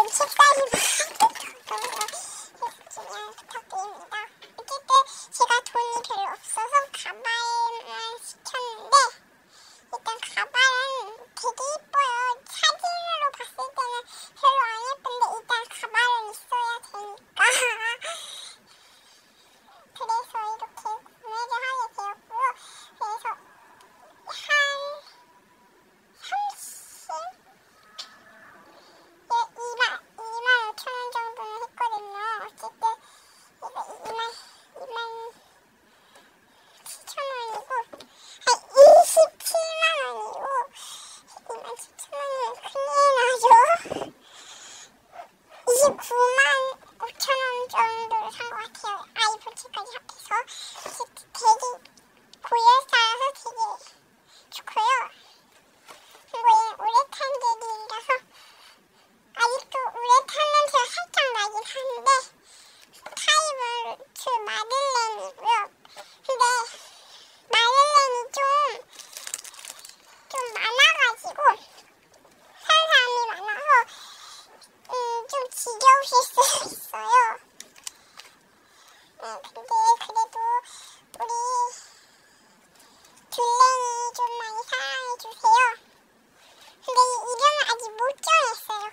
칩사이만 해주시면 부탁드립니다. 어쨌든 제가 돈이 별로 없어서 가발만 시켰는데 일단 가발은 되게 예뻐요. 사진으로 봤을 때는 별로 안 예쁜데 일단 가발은 있어야 되니까 그래서 이렇게 구매를 하게 되었고요. 그래서 한 2만 5천 원 정도는 했거든요. 어쨌든 이거 2만 7천 원이고 한 27만 원이고 2만 7천 원이면 큰일 나죠. 29만 5천 원 정도를 산 것 같아요. 아이폰치까지 합해서 되게 고열사라서 되게 좋고요. 그리고 얘 우레탄 제리라서 아직도 우레탄 냄새가 살짝 나긴 하는데 타입은 주 마들렌이고요. 근데 마들렌이 좀 많아가지고 사는 사람이 많아서 좀 지겨우실 수 있어요. 근데 그래도 우리 둘레니 좀 많이 사랑해주세요. 근데 이 이름은 아직 못 정했어요.